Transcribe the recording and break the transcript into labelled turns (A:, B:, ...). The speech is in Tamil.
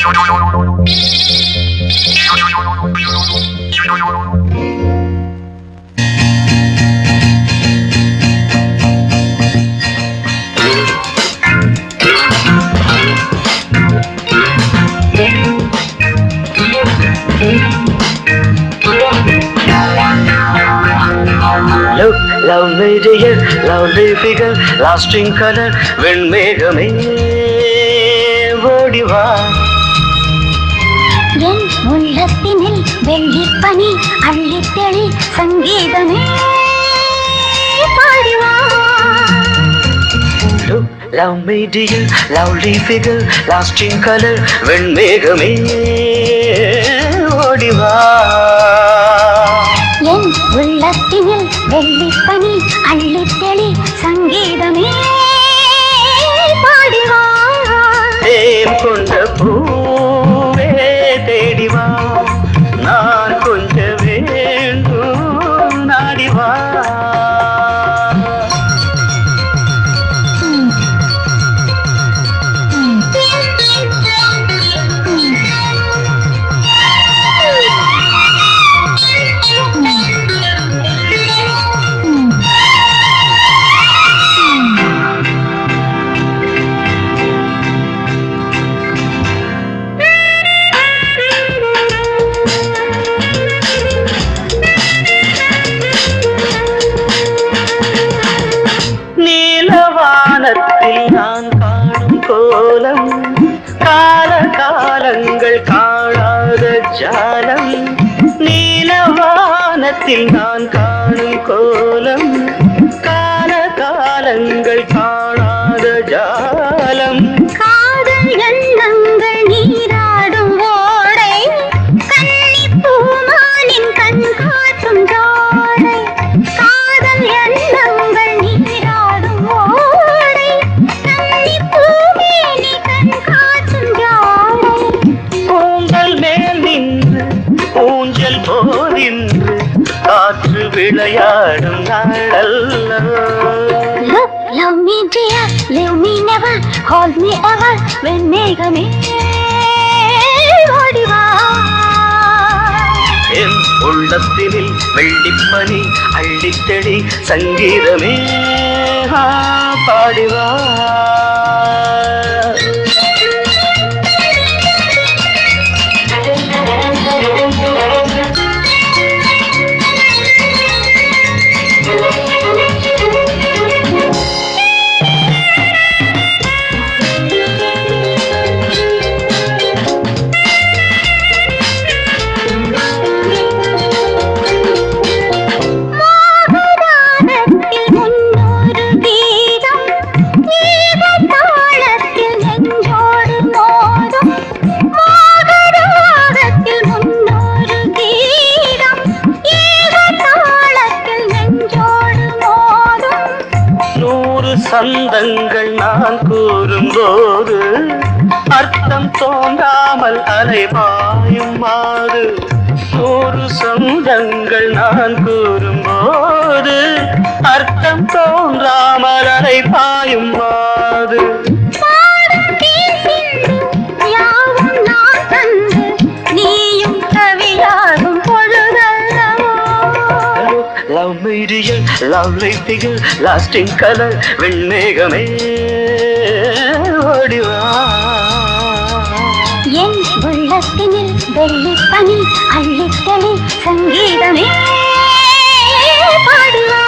A: Look, lovely dear, lovely figure, lasting color, வெண்மேகமே ஓடிவா.
B: என் உள்ளத்தினில் வெள்ளிப்பனி அள்ளித்தெளி சங்கீதமே பாடிவா.
A: Look, lovely dear, lovely figure, lasting color, வெண்மேகமே ஓடிவா.
B: என் உள்ளத்தினில் வெள்ளிப்பனி அள்ளித்தெளி சங்கீதமே பாடிவா.
A: தேன் கொண்ட பூவே தேடிவா, நான் கொஞ்ச வேண்டும் நாடிவா. வானத்தில் நான் காணும் கோலம், கால காலங்கள் காணாத ஜாலம். நீலவானத்தில் நான் காணும் கோலம், கால காலங்கள் காணாத ஜாலம்.
B: காதல் எண்ணங்கள் நீராடும் ஓடை, கன்னி பூமானின் கண் காட்டும் ஜோடை. காதல் எண்ணங்கள் நீராடும் ஓடை, கன்னி பூமேனி கண் காட்டும் ஜோடை.
A: பூங்கல் மேல் நின்று ஊஞ்சல் போதின்று காற்று விளையாடும் நாளல்ல.
B: Love me dear, leave me never, hold me ever, வெண்மேகமே ஓடிவா.
A: என் உள்ளத்தினில் வெள்ளிப்பனி அள்ளித்தெளி சங்கீதமே பாடிவா. சந்தங்கள் நான் கூறும்போது அர்த்தம் தோன்றாமல் அலைபாயும் மாறு. 100 சொந்தங்கள் நான் கூறும்போது அர்த்தம் தோன்றாமல் அலைபாயும் மாறு. Love me dear, lovely figure, lasting color, வெண்மேகமே ஓடிவா.
B: என் உள்ளத்தினில் வெள்ளிப்பனி அள்ளித்தெளி சங்கீதமே பாடுவா.